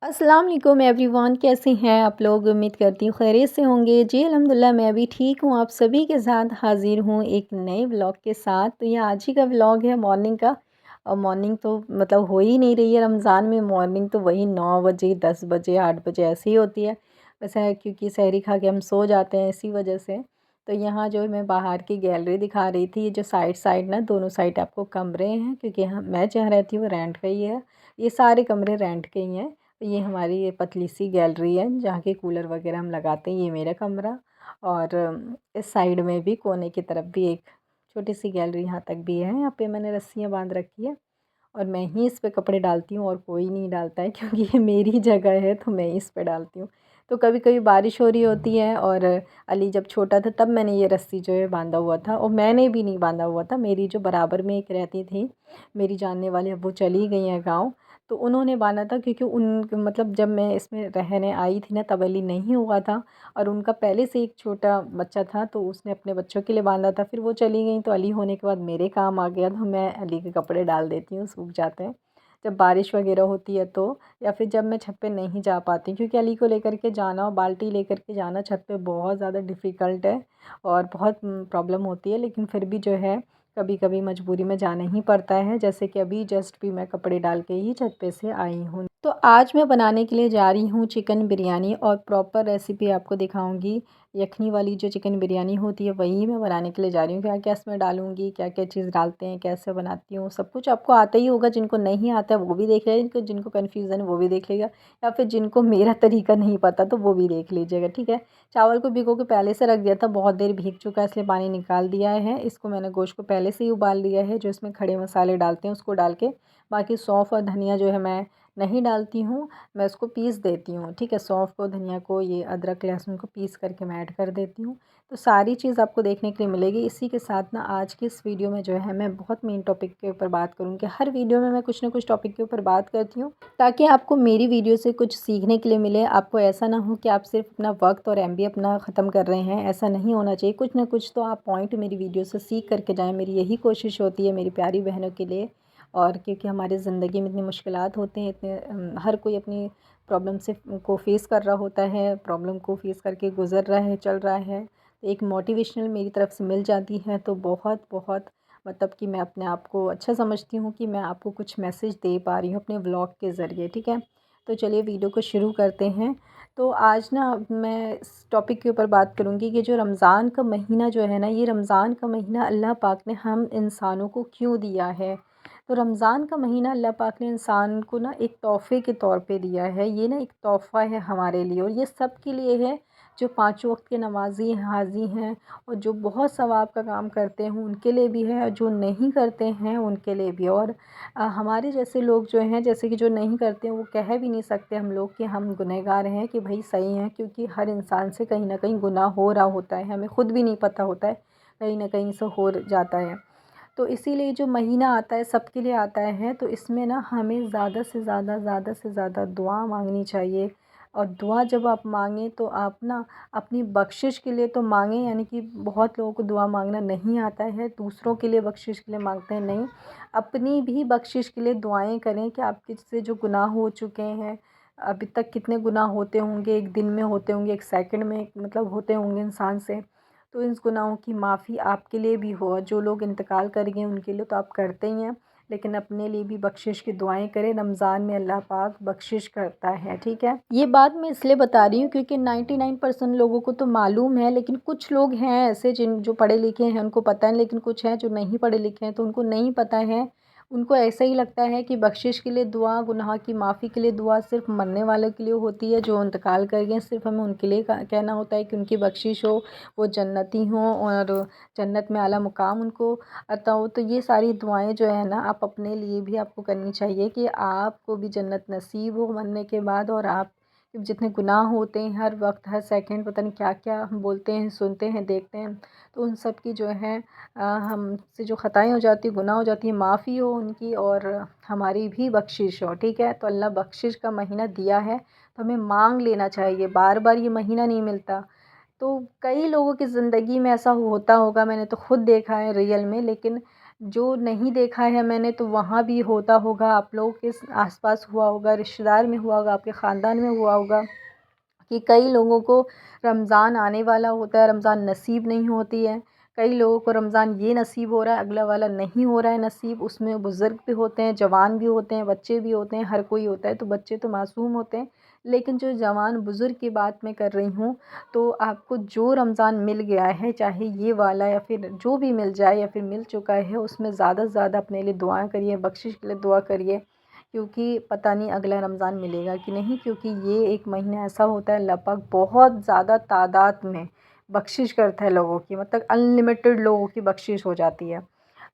अस्सलाम वालेकुम एवरीवन, कैसे हैं आप लोग। उम्मीद करती हूँ खैरियत से होंगे। जी अल्हम्दुलिल्लाह मैं भी ठीक हूँ। आप सभी के साथ हाज़िर हूँ एक नए व्लॉग के साथ। तो ये आज ही का व्लॉग है मॉर्निंग का। और मॉर्निंग तो मतलब हो ही नहीं रही है रमज़ान में। मॉर्निंग तो वही 9 बजे 10 बजे 8 बजे ऐसे ही होती है। वैसे है क्योंकि सहरी खा के हम सो जाते हैं इसी वजह से। तो यहाँ जो मैं बाहर की गैलरी दिखा रही थी, ये जो साइड साइड ना दोनों साइड आपको कमरे हैं, क्योंकि यहाँ मैं जहाँ रहती हूँ रेंट का ही है। ये सारे कमरे रेंट के ही हैं। ये हमारी ये पतली सी गैलरी है जहाँ के कूलर वगैरह हम लगाते हैं। ये मेरा कमरा। और इस साइड में भी कोने की तरफ भी एक छोटी सी गैलरी यहाँ तक भी है। यहाँ पे मैंने रस्सियाँ बांध रखी है और मैं ही इस पे कपड़े डालती हूँ और कोई नहीं डालता है, क्योंकि ये मेरी जगह है तो मैं ही इस पे डालती हूँ। तो कभी कभी बारिश हो रही होती है। और अली जब छोटा था तब मैंने ये रस्सी जो है बांधा हुआ था, और मैंने भी नहीं बांधा हुआ था। मेरी जो बराबर में एक रहती थी मेरी जानने वाली, अब वो चली गई हैं गाँव, तो उन्होंने बांधा था। क्योंकि उन मतलब जब मैं इसमें रहने आई थी ना तब अली नहीं हुआ था, और उनका पहले से एक छोटा बच्चा था तो उसने अपने बच्चों के लिए बांधा था। फिर वो चली गई तो अली होने के बाद मेरे काम आ गया, तो मैं अली के कपड़े डाल देती हूँ, सूख जाते हैं जब बारिश वगैरह होती है तो। या फिर जब मैं छत पे नहीं जा पाती, क्योंकि अली को लेकर के जाना और बाल्टी लेकर के जाना छत पे बहुत ज़्यादा डिफ़िकल्ट है और बहुत प्रॉब्लम होती है। लेकिन फिर भी जो है कभी कभी मजबूरी में जाना ही पड़ता है। जैसे कि अभी जस्ट भी मैं कपड़े डाल के ही छत पे से आई हूँ। तो आज मैं बनाने के लिए जा रही हूँ चिकन बिरयानी, और प्रॉपर रेसिपी आपको दिखाऊंगी। यखनी वाली जो चिकन बिरयानी होती है वही मैं बनाने के लिए जा रही हूँ। क्या क्या इसमें डालूंगी, क्या क्या चीज़ डालते हैं, कैसे बनाती हूँ, सब कुछ आपको आता ही होगा। जिनको नहीं आता है वो भी देख लेगा, जिनको जिनको कन्फ्यूज़न है वो भी देख लेगा, या फिर जिनको मेरा तरीका नहीं पता तो वो भी देख लीजिएगा, ठीक है। चावल को भिगो के पहले से रख दिया था, बहुत देर भीग चुका है इसलिए पानी निकाल दिया है। इसको मैंने गोश्त को पहले से ही उबाल लिया है। जो इसमें खड़े मसाले डालते हैं उसको डाल के, बाकी सौंफ और धनिया जो है मैं नहीं डालती हूँ, मैं उसको पीस देती हूँ, ठीक है। सौंफ को, धनिया को, ये अदरक लहसुन को पीस करके मैं ऐड कर देती हूँ। तो सारी चीज़ आपको देखने के लिए मिलेगी। इसी के साथ ना आज की इस वीडियो में जो है मैं बहुत मेन टॉपिक के ऊपर बात करूँगी। हर वीडियो में मैं कुछ ना कुछ टॉपिक के ऊपर बात करती हूँ, ताकि आपको मेरी वीडियो से कुछ सीखने के लिए मिले। आपको ऐसा ना हो कि आप सिर्फ अपना वक्त और एमबी अपना ख़त्म कर रहे हैं, ऐसा नहीं होना चाहिए। कुछ ना कुछ तो आप पॉइंट मेरी वीडियो से सीख करके जाएँ, मेरी यही कोशिश होती है मेरी प्यारी बहनों के लिए। और क्योंकि हमारी ज़िंदगी में इतनी मुश्किलात होते हैं, इतने हर कोई अपनी प्रॉब्लम से को फेस कर रहा होता है, प्रॉब्लम को फेस करके गुज़र रहा है, चल रहा है। तो एक मोटिवेशनल मेरी तरफ से मिल जाती है तो बहुत बहुत मतलब कि मैं अपने आप को अच्छा समझती हूँ कि मैं आपको कुछ मैसेज दे पा रही हूँ अपने व्लॉग के ज़रिए, ठीक है। तो चलिए वीडियो को शुरू करते हैं। तो आज ना मैं इस टॉपिक के ऊपर बात करूँगी कि जो रमज़ान का महीना जो है ना, ये रमज़ान का महीना अल्लाह पाक ने हम इंसानों को क्यों दिया है। तो रमज़ान का महीना अल्लाह पाक ने इंसान को ना एक तोहफ़े के तौर पे दिया है। ये ना एक तोहफ़ा है हमारे लिए, और ये सब के लिए है जो पाँचों वक्त के नमाज़ी हैं, हाज़ी हैं, और जो बहुत सवाब का काम करते हैं उनके लिए भी है, और जो नहीं करते हैं उनके लिए भी। और हमारे जैसे लोग जो हैं, जैसे कि जो नहीं करते हैं, वो कह भी नहीं सकते हम लोग कि हम गुनहगार हैं कि भाई सही हैं, क्योंकि हर इंसान से कहीं ना कहीं गुनाह हो रहा होता है, हमें ख़ुद भी नहीं पता होता है, कहीं ना कहीं से हो जाता है। तो इसीलिए जो महीना आता है सबके लिए आता है, तो इसमें ना हमें ज़्यादा से ज़्यादा दुआ मांगनी चाहिए। और दुआ जब आप मांगें तो आप ना अपनी बख्शिश के लिए तो मांगें, यानी कि बहुत लोगों को दुआ मांगना नहीं आता है, दूसरों के लिए बख्शिश के लिए मांगते हैं, नहीं, अपनी भी बख्शिश के लिए दुआएं करें कि आपके से जो गुनाह हो चुके हैं, अभी तक कितने गुनाह होते होंगे, एक दिन में होते होंगे, एक सेकंड में मतलब होते होंगे इंसान से, तो इन गुनाहों की माफ़ी आपके लिए भी हो। जो लोग इंतकाल कर गए उनके लिए तो आप करते ही हैं, लेकिन अपने लिए भी बख्शिश की दुआएं करें। रमज़ान में अल्लाह पाक बख्शिश करता है, ठीक है। ये बात मैं इसलिए बता रही हूँ क्योंकि 99% लोगों को तो मालूम है, लेकिन कुछ लोग हैं ऐसे जिन जो पढ़े लिखे हैं उनको पता है, लेकिन कुछ हैं जो नहीं पढ़े लिखे हैं तो उनको नहीं पता है। उनको ऐसा ही लगता है कि बख्शिश के लिए दुआ, गुनाह की माफ़ी के लिए दुआ सिर्फ़ मरने वालों के लिए होती है, जो इंतकाल कर गए सिर्फ़ हमें उनके लिए कहना होता है कि उनकी बख्शिश हो, वो जन्नती हों और जन्नत में आला मुकाम उनको अता हो। तो ये सारी दुआएं जो है ना, आप अपने लिए भी आपको करनी चाहिए कि आपको भी जन्नत नसीब हो मरने के बाद। और आप जितने गुनाह होते हैं हर वक्त हर सेकंड पता नहीं क्या क्या हम बोलते हैं, सुनते हैं, देखते हैं, तो उन सब की जो है हमसे जो ख़ताएँ हो जाती हैं, गुनाह हो जाती है, माफ़ी हो उनकी, और हमारी भी बख्शिश हो, ठीक है। तो अल्लाह बख्शिश का महीना दिया है तो हमें मांग लेना चाहिए, बार बार ये महीना नहीं मिलता। तो कई लोगों की ज़िंदगी में ऐसा होता होगा, मैंने तो खुद देखा है रियल में, लेकिन जो नहीं देखा है मैंने तो वहाँ भी होता होगा, आप लोगों के आसपास हुआ होगा, रिश्तेदार में हुआ होगा, आपके ख़ानदान में हुआ होगा कि कई लोगों को रमज़ान आने वाला होता है, रमज़ान नसीब नहीं होती है। कई लोगों को रमज़ान ये नसीब हो रहा है, अगला वाला नहीं हो रहा है नसीब। उसमें बुज़ुर्ग भी होते हैं, जवान भी होते हैं, बच्चे भी होते हैं, हर कोई होता है। तो बच्चे तो मासूम होते हैं, लेकिन जो जवान बुज़ुर्ग की बात मैं कर रही हूँ, तो आपको जो रमज़ान मिल गया है, चाहे ये वाला या फिर जो भी मिल जाए या फिर मिल चुका है, उसमें ज़्यादा से ज़्यादा अपने लिए दुआ करिए, बख्शिश के लिए दुआ करिए। क्योंकि पता नहीं अगला रमज़ान मिलेगा कि नहीं, क्योंकि ये एक महीना ऐसा होता है, अल्लाह पाक बहुत ज़्यादा तादाद में बख्शिश करता है लोगों की, मतलब अनलिमिटेड लोगों की बख्शिश हो जाती है।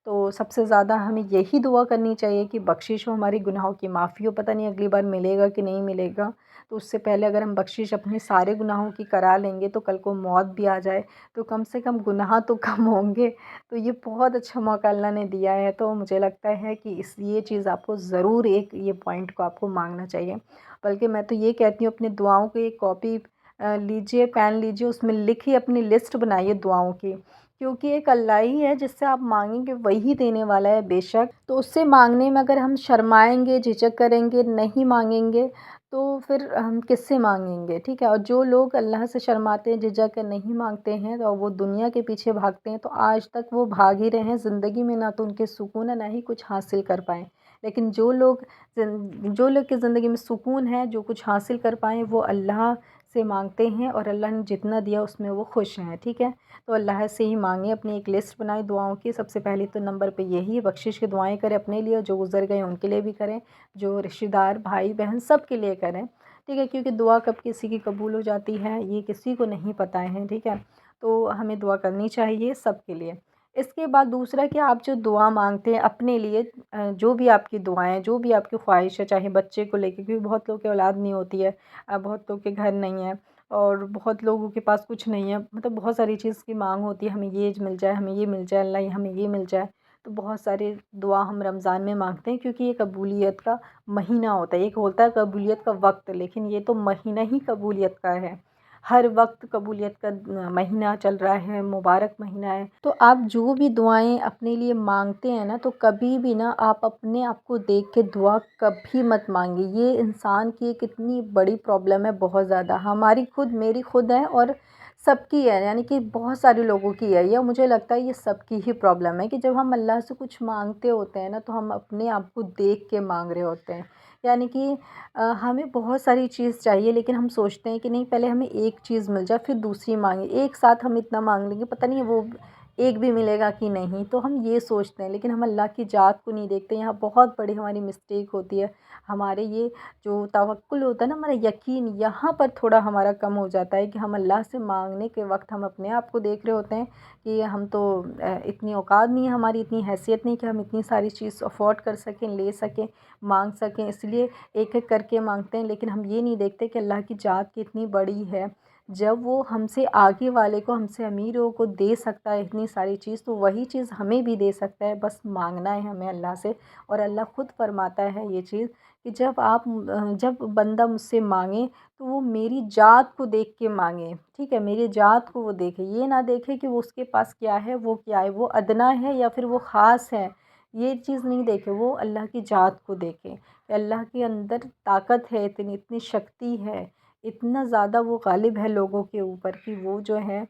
तो सबसे ज़्यादा हमें यही दुआ करनी चाहिए कि बख्शिश हो, हमारी गुनाहों की माफ़ी हो। पता नहीं अगली बार मिलेगा कि नहीं मिलेगा, तो उससे पहले अगर हम बख्शिश अपने सारे गुनाहों की करा लेंगे, तो कल को मौत भी आ जाए तो कम से कम गुनाह तो कम होंगे। तो ये बहुत अच्छा मौका अल्लाह ने दिया है, तो मुझे लगता है कि ये चीज़ आपको ज़रूर एक ये पॉइंट को आपको मांगना चाहिए। बल्कि मैं तो ये कहती हूँ, अपनी दुआओं की एक कॉपी लीजिए, पेन लीजिए, उसमें लिखिए, अपनी लिस्ट बनाइए दुआओं की। क्योंकि एक अल्लाह ही है जिससे आप मांगेंगे वही देने वाला है बेशक। तो उससे मांगने में अगर हम शर्माएंगे, झिझक करेंगे, नहीं मांगेंगे, तो फिर हम किससे मांगेंगे, ठीक है। और जो लोग अल्लाह से शर्माते हैं, झिझक कर नहीं मांगते हैं, तो वो दुनिया के पीछे भागते हैं, तो आज तक वो भाग ही रहे हैं ज़िंदगी में। ना तो उनके सुकून है, ना ही कुछ हासिल कर पाए। लेकिन जो लोग की ज़िंदगी में सुकून है, जो कुछ हासिल कर पाएँ, वो अल्लाह से मांगते हैं, और अल्लाह ने जितना दिया उसमें वो खुश हैं, ठीक है। तो अल्लाह से ही मांगें, अपनी एक लिस्ट बनाएं दुआओं की। सबसे पहले तो नंबर पे यही बख्शिश की दुआएं करें अपने लिए, जो गुज़र गए उनके लिए भी करें, जो रिश्तेदार भाई बहन सब के लिए करें, ठीक है। क्योंकि दुआ कब किसी की कबूल हो जाती है ये किसी को नहीं पता है, ठीक है। तो हमें दुआ करनी चाहिए सब के लिए। इसके बाद दूसरा कि आप जो दुआ मांगते हैं अपने लिए, जो भी आपकी दुआएं, जो भी आपकी ख्वाहिश है, चाहे बच्चे को लेके, क्योंकि बहुत लोग की औलाद नहीं होती है, बहुत लोग के घर नहीं है, और बहुत लोगों के पास कुछ नहीं है, मतलब बहुत सारी चीज़ की मांग होती है, हमें ये मिल जाए, हमें ये मिल जाए, अल्लाह हमें ये मिल जाए। तो बहुत सारे दुआ हम रमज़ान में मांगते हैं, क्योंकि ये कबूलियत का महीना होता है। एक होता है कबूलियत का वक्त, लेकिन ये तो महीना ही कबूलियत का है। हर वक्त कबूलियत का महीना चल रहा है, मुबारक महीना है। तो आप जो भी दुआएं अपने लिए मांगते हैं ना, तो कभी भी ना आप अपने आप को देख के दुआ कभी मत मांगिए। ये इंसान की एक इतनी बड़ी प्रॉब्लम है, बहुत ज़्यादा, हमारी खुद, मेरी खुद है, और सबकी है, यानी कि बहुत सारे लोगों की है ये। मुझे लगता है ये सबकी ही प्रॉब्लम है कि जब हम अल्लाह से कुछ मांगते होते हैं ना, तो हम अपने आप को देख के मांग रहे होते हैं। यानी कि हमें बहुत सारी चीज़ चाहिए, लेकिन हम सोचते हैं कि नहीं, पहले हमें एक चीज़ मिल जाए फिर दूसरी मांगे, एक साथ हम इतना मांग लेंगे, पता नहीं वो एक भी मिलेगा कि नहीं, तो हम ये सोचते हैं। लेकिन हम अल्लाह की ज़ात को नहीं देखते। यहाँ बहुत बड़ी हमारी मिस्टेक होती है। हमारे ये जो तवक्कुल होता है ना, हमारा यकीन, यहाँ पर थोड़ा हमारा कम हो जाता है कि हम अल्लाह से मांगने के वक्त हम अपने आप को देख रहे होते हैं कि हम तो इतनी औकात नहीं है हमारी, इतनी हैसियत नहीं कि हम इतनी सारी चीज़ अफोर्ड कर सकें, ले सकें, मांग सकें, इसलिए एक एक करके मांगते हैं। लेकिन हम ये नहीं देखते कि अल्लाह की ज़ात कितनी बड़ी है। जब वो हमसे आगे वाले को, हमसे अमीरों को दे सकता है इतनी सारी चीज़, तो वही चीज़ हमें भी दे सकता है, बस मांगना है हमें अल्लाह से। और अल्लाह खुद फरमाता है ये चीज़ कि जब बंदा मुझसे मांगे, तो वो मेरी ज़ात को देख के मांगे, ठीक है। मेरी ज़ात को वो देखे, ये ना देखे कि वो उसके पास क्या है, वो क्या है, वो अदना है या फिर वो ख़ास है, ये चीज़ नहीं देखे। वो अल्लाह की ज़ात को देखे, अल्लाह के अंदर ताकत है, इतनी इतनी शक्ति है, इतना ज़्यादा वो गालिब है लोगों के ऊपर कि वो जो है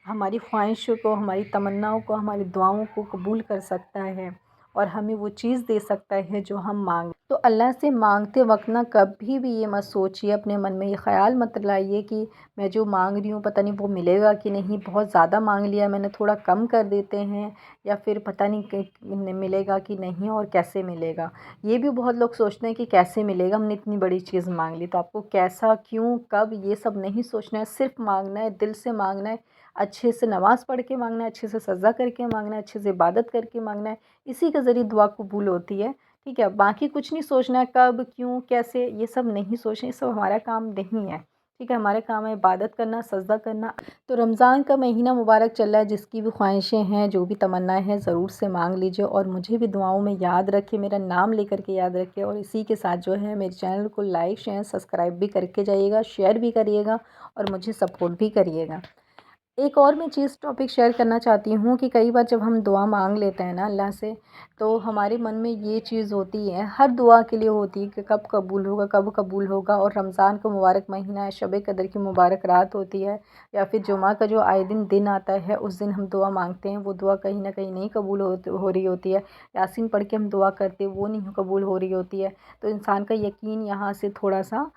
हमारी ख्वाहिशों को, हमारी तमन्नाओं को, हमारी दुआओं को कबूल कर सकता है, और हमें वो चीज़ दे सकता है जो हम मांग। तो अल्लाह से मांगते वक्त ना कभी भी ये मत सोचिए, अपने मन में ये ख़्याल मत लाइए कि मैं जो मांग रही हूँ पता नहीं वो मिलेगा कि नहीं, बहुत ज़्यादा मांग लिया मैंने, थोड़ा कम कर देते हैं, या फिर पता नहीं मिलेगा कि नहीं, और कैसे मिलेगा। ये भी बहुत लोग सोचते हैं कि कैसे मिलेगा, हमने इतनी बड़ी चीज़ मांग ली। तो आपको कैसा, क्यों, कब, ये सब नहीं सोचना है, सिर्फ मांगना है, दिल से मांगना है, अच्छे से नमाज़ पढ़ के मांगना है, अच्छे से सजदा करके मांगना है, अच्छे से इबादत करके मांगना है। इसी के ज़रिए दुआ कबूल होती है, ठीक है। बाकी कुछ नहीं सोचना है, कब, क्यों, कैसे, ये सब नहीं सोचना, ये सब हमारा काम नहीं है, ठीक है। हमारा काम है इबादत करना, सजदा करना। तो रमज़ान का महीना मुबारक चल रहा है, जिसकी भी ख्वाहिशें हैं, जो भी तमन्नाएं हैं, ज़रूर से मांग लीजिए, और मुझे भी दुआओं में याद रखिए, मेरा नाम लेकर के याद रखिए। और इसी के साथ जो है मेरे चैनल को लाइक, शेयर, सब्सक्राइब भी करके जाइएगा, शेयर भी करिएगा, और मुझे सपोर्ट भी करिएगा। एक और मैं चीज़ टॉपिक शेयर करना चाहती हूँ कि कई बार जब हम दुआ मांग लेते हैं ना अल्लाह से, तो हमारे मन में ये चीज़ होती है, हर दुआ के लिए होती है कि कब कबूल होगा, कब कबूल होगा। और रमज़ान का मुबारक महीना है, शब कदर की मुबारक रात होती है, या फिर जुमा का जो आए दिन आता है, उस दिन हम दुआ मांगते हैं, वो दुआ कहीं ना कहीं नहीं कबूल हो रही होती है। यासीन पढ़ के हम दुआ करते हैं, वो नहीं कबूल हो रही होती है। तो इंसान का यकीन यहाँ से थोड़ा सा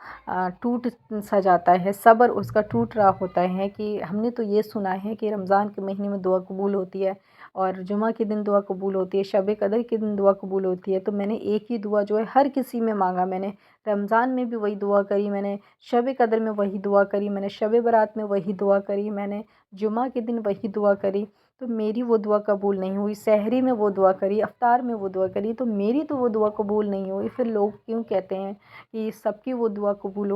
टूट सा जाता है, सब्र उसका टूट रहा होता है कि हमने तो ये सुना है कि रमज़ान के महीने में दुआ कबूल होती है और जुमा के दिन दुआ कबूल होती है, शब कदर के दिन दुआ कबूल होती है। तो मैंने एक ही दुआ जो है हर किसी में मांगा, मैंने रमज़ान में भी वही दुआ करी, मैंने शब कदर में वही दुआ करी, मैंने शब बारात में वही दुआ करी, मैंने जुमा के दिन वही दुआ करी। तो मेरी वो दुआ कबूल नहीं हुई। सहरी में वो दुआ करी, अफ्तार में वो दुआ करी, तो मेरी तो वो दुआ कबूल नहीं हुई। फिर लोग क्यों कहते हैं कि सबकी वो दुआ कबूल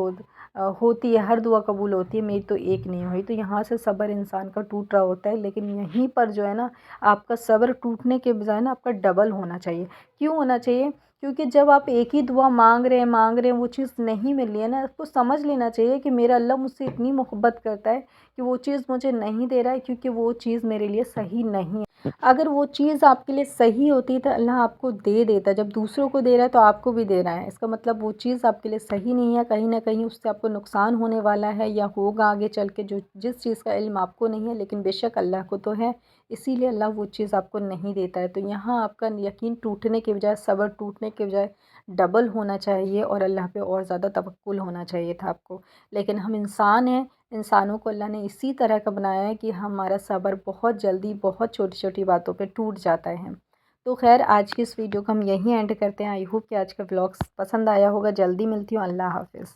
होती है, हर दुआ कबूल होती है, मेरी तो एक नहीं हुई। तो यहाँ से सब्र इंसान का टूट रहा होता है। लेकिन यहीं पर जो है ना, आपका सब्र टूटने के बजाय ना आपका डबल होना चाहिए। क्यों होना चाहिए? क्योंकि जब आप एक ही दुआ मांग रहे हैं, वो चीज़ नहीं मिल रही है ना, तो समझ लेना चाहिए कि मेरा अल्लाह मुझसे इतनी मोहब्बत करता है कि वो चीज़ मुझे नहीं दे रहा है क्योंकि वो चीज़ मेरे लिए सही नहीं है। अगर वो चीज़ आपके लिए सही होती तो अल्लाह आपको दे देता। जब दूसरों को दे रहा है तो आपको भी दे रहा है, इसका मतलब वो चीज़ आपके लिए सही नहीं है, कहीं ना कहीं उससे आपको नुकसान होने वाला है या होगा आगे चल के, जो जिस चीज़ का इल्म आपको नहीं है लेकिन बेशक अल्लाह को तो है। इसीलिए अल्लाह वो चीज़ आपको नहीं देता है। तो यहाँ आपका यकीन टूटने के बजाय, सब्र टूटने के बजाय डबल होना चाहिए और अल्लाह पे और ज़्यादा तवक्कुल होना चाहिए था आपको। लेकिन हम इंसान हैं, इंसानों को अल्लाह ने इसी तरह का बनाया है कि हमारा सब्र बहुत जल्दी, बहुत छोटी-छोटी बातों पे टूट जाता है। तो ख़ैर आज की इस वीडियो को हम यहीं एंड करते हैं। आई होप कि आज का व्लॉग्स पसंद आया होगा। जल्दी मिलती हूँ। अल्लाह हाफ़िज़।